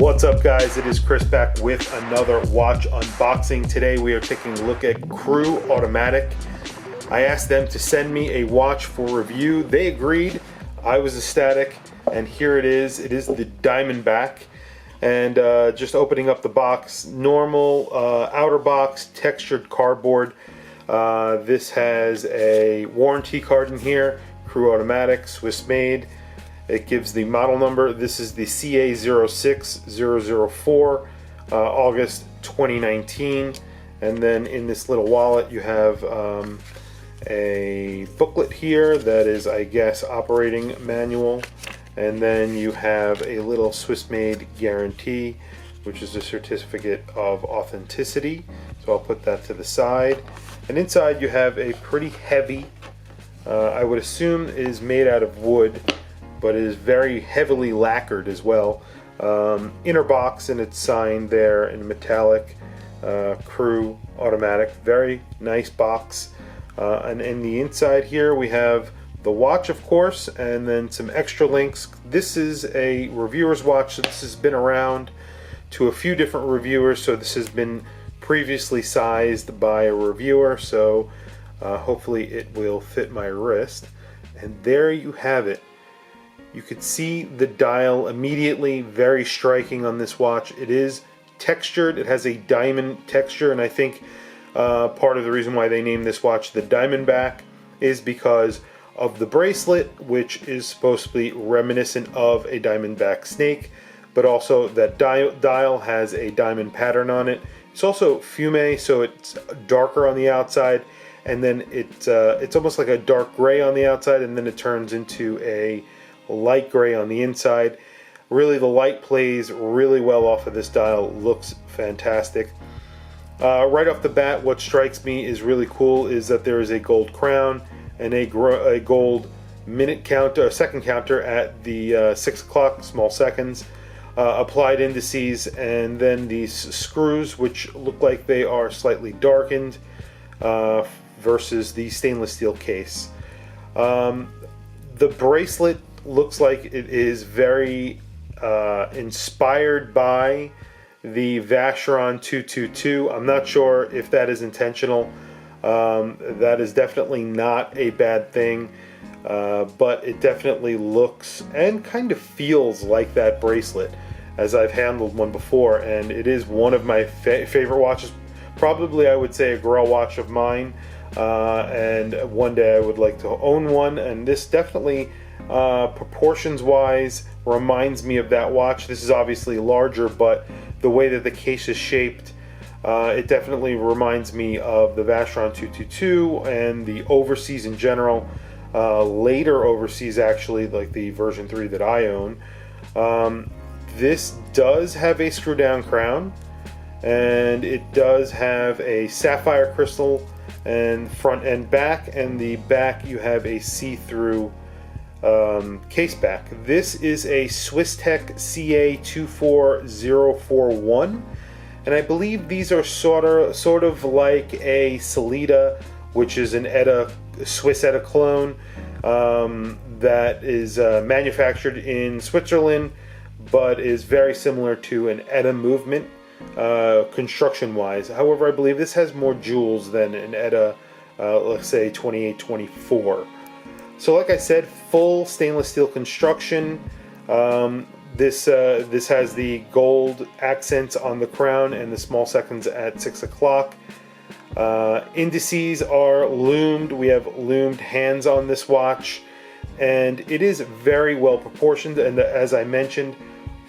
What's up, guys? It is Chris back with another watch unboxing. Today we are taking a look at CREUX Automatic. I asked them to send me a watch for review. They agreed. I was ecstatic, and here it is. It is the Diamondback. And just opening up the box, normal outer box, textured cardboard. This has a warranty card in here, CREUX Automatic, Swiss made. It gives the model number. This is the CA-06 004, August 2019. And then in this little wallet you have a booklet here that is, I guess, operating manual. And then you have a little Swiss made guarantee, which is a certificate of authenticity. So I'll put that to the side. And inside you have a pretty heavy, I would assume is made out of wood, but it is very heavily lacquered as well. Inner box, and it's signed there in metallic, CREUX Automatic. Very nice box. And in the inside here we have the watch, of course, and then some extra links. This is a reviewer's watch, so this has been around to a few different reviewers, so this has been previously sized by a reviewer, so hopefully it will fit my wrist. And there you have it. You could see the dial immediately, very striking on this watch. It is textured, it has a diamond texture, and I think part of the reason why they named this watch the Diamondback is because of the bracelet, which is supposed to be reminiscent of a diamondback snake, but also that dial has a diamond pattern on it. It's also Fume, so it's darker on the outside, and then it's almost like a dark gray on the outside, and then it turns into a light gray on the inside. Really, the light plays really well off of this dial. Looks fantastic. Right off the bat, what strikes me is really cool is that there is a gold crown and a gold minute counter, second counter at the 6 o'clock, small seconds, applied indices, and then these screws, which look like they are slightly darkened versus the stainless steel case. The bracelet looks like it is very inspired by the Vacheron 222. I'm not sure if that is intentional. That is definitely not a bad thing, but it definitely looks and kind of feels like that bracelet, as I've handled one before, and it is one of my favorite watches. Probably, I would say, a girl watch of mine, and one day I would like to own one, and this definitely proportions wise reminds me of that watch. This is obviously larger, but the way that the case is shaped, it definitely reminds me of the Vacheron 222 and the Overseas in general, later Overseas actually, like the version 3 that I own. This does have a screw down crown, and it does have a sapphire crystal and front and back, and the back you have a see-through case back. This is a Swisstech CA-24041, and I believe these are sort of like a Sellita, which is an Swiss ETA clone that is manufactured in Switzerland, but is very similar to an ETA movement construction wise. However, I believe this has more jewels than an ETA, let's say 2824. So like I said, full stainless steel construction. This has the gold accents on the crown and the small seconds at 6 o'clock. Indices are loomed. We have loomed hands on this watch, and it is very well proportioned, and as I mentioned,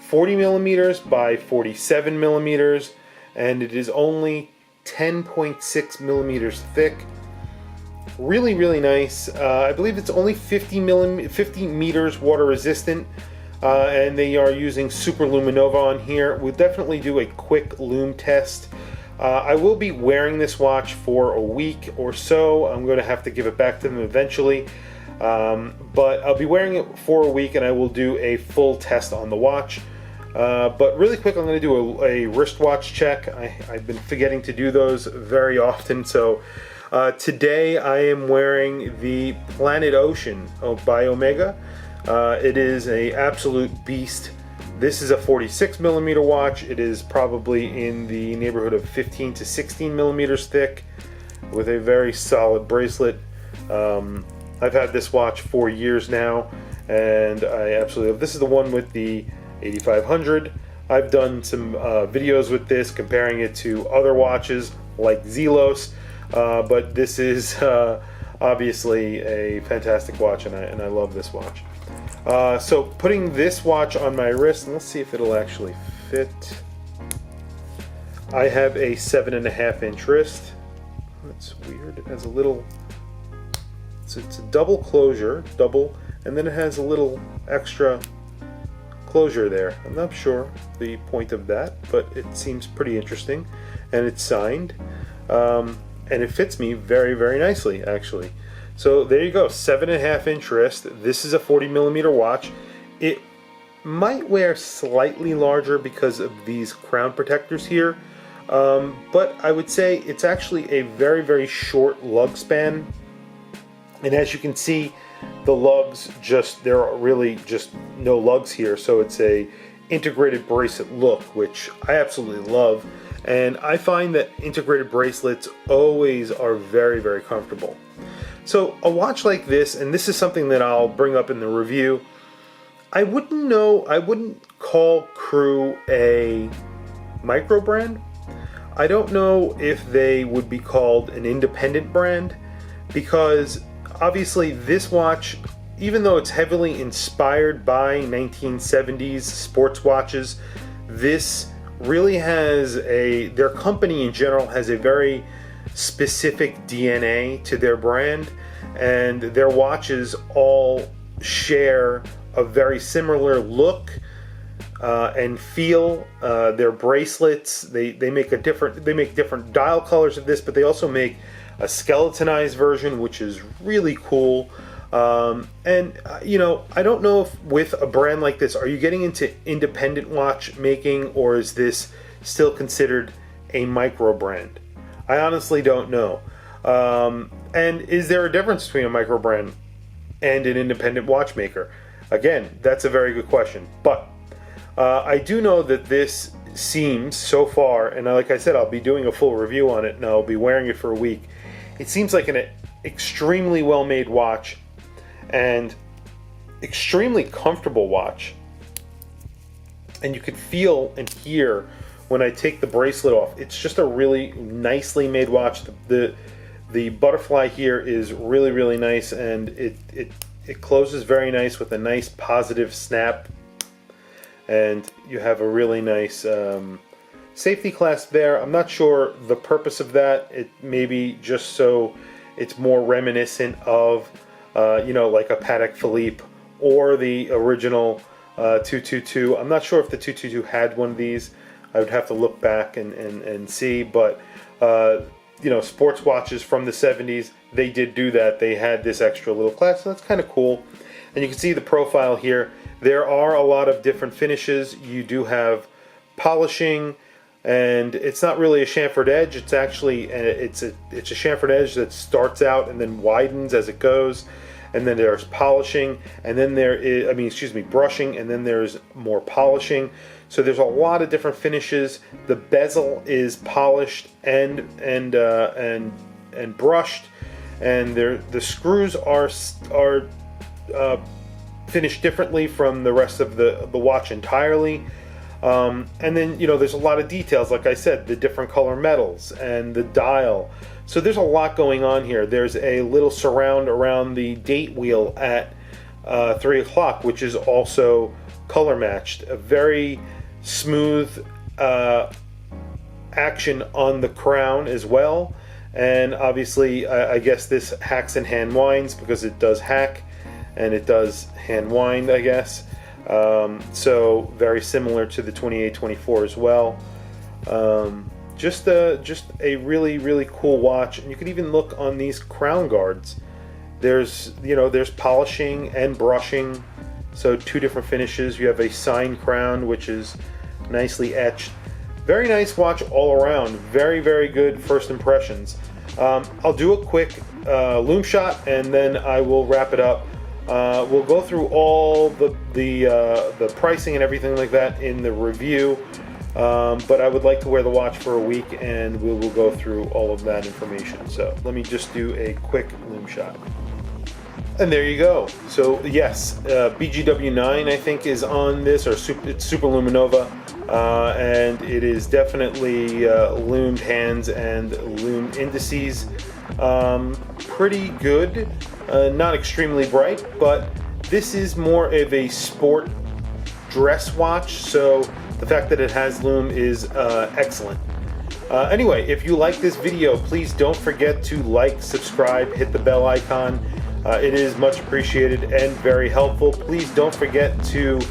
40 millimeters by 47 millimeters, and it is only 10.6 millimeters thick. Really, really nice. I believe it's only 50 meters water resistant, and they are using Super Luminova on here. We'll definitely do a quick lume test. I will be wearing this watch for a week or so. I'm going to have to give it back to them eventually, but I'll be wearing it for a week, and I will do a full test on the watch. But really quick, I'm going to do a wristwatch check. I've been forgetting to do those very often, so today I am wearing the Planet Ocean by Omega. It is an absolute beast. This is a 46 millimeter watch. It is probably in the neighborhood of 15 to 16 millimeters thick, with a very solid bracelet. I've had this watch for years now, and I absolutely love. This is the one with the 8500. I've done some videos with this, comparing it to other watches like Zelos, but this is obviously a fantastic watch, and I love this watch. So putting this watch on my wrist, and let's see if it'll actually fit. I have a 7.5 inch wrist. That's weird. It has a little, it's a double closure, and then it has a little extra closure there. I'm not sure the point of that, but it seems pretty interesting, and it's signed, and it fits me very, very nicely, actually. So there you go, 7.5 inch wrist. This is a 40 millimeter watch. It might wear slightly larger because of these crown protectors here, but I would say it's actually a very, very short lug span, and as you can see, the lugs there are really just no lugs here, so it's a integrated bracelet look, which I absolutely love, and I find that integrated bracelets always are very, very comfortable. So a watch like this, and this is something that I'll bring up in the review, I wouldn't call CREUX a micro brand. I don't know if they would be called an independent brand, because obviously this watch, even though it's heavily inspired by 1970s sports watches, this really has their company in general has a very specific DNA to their brand, and their watches all share a very similar look and feel. Their bracelets, they make different dial colors of this, but they also make a skeletonized version, which is really cool. And you know, I don't know if with a brand like this, are you getting into independent watchmaking, or is this still considered a micro brand? I honestly don't know. And is there a difference between a micro brand and an independent watchmaker? Again, that's a very good question. But I do know that this seems so far, and like I said, I'll be doing a full review on it, and I'll be wearing it for a week. It seems like an extremely well-made watch and extremely comfortable watch. And you could feel and hear when I take the bracelet off. It's just a really nicely made watch. The butterfly here is really, really nice, and it closes very nice with a nice positive snap. And you have a really nice safety clasp there. I'm not sure the purpose of that. It may be just so it's more reminiscent of, you know, like a Patek Philippe or the original 222. I'm not sure if the 222 had one of these. I would have to look back and see, but you know, sports watches from the 70s, they did do that. They had this extra little clasp, so that's kind of cool. And you can see the profile here. There are a lot of different finishes. You do have polishing, and it's not really a chamfered edge. It's actually it's a chamfered edge that starts out and then widens as it goes. And then there's polishing, and then there is, brushing, and then there's more polishing. So there's a lot of different finishes. The bezel is polished and brushed, and the screws are finished differently from the rest of the watch entirely. And then, you know, there's a lot of details, like I said, the different color metals and the dial. So there's a lot going on here. There's a little surround around the date wheel at 3 o'clock, which is also color matched. A very smooth action on the crown as well. And obviously, I guess this hacks and hand winds, because it does hack and it does hand wind, I guess. So very similar to the 2824 as well. Just a really, really cool watch. And you can even look on these crown guards. There's polishing and brushing. So two different finishes. You have a signed crown, which is nicely etched. Very nice watch all around. Very, very good first impressions. I'll do a quick Lume shot, and then I will wrap it up. We'll go through all the pricing and everything like that in the review, but I would like to wear the watch for a week, and we will go through all of that information. So let me just do a quick Lume shot. And there you go. So yes, BGW9 I think is on this, or it's Super Luminova, and it is definitely lumed hands and lume indices. Pretty good, not extremely bright, but this is more of a sport dress watch, so the fact that it has lume is excellent. Anyway, if you like this video, please don't forget to like, subscribe, hit the bell icon. It is much appreciated and very helpful. Please don't forget to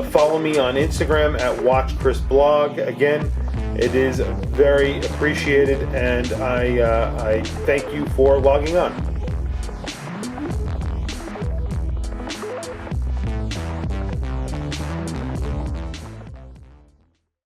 follow me on Instagram at WatchChrisBlog. Again, it is very appreciated, and I thank you for logging on.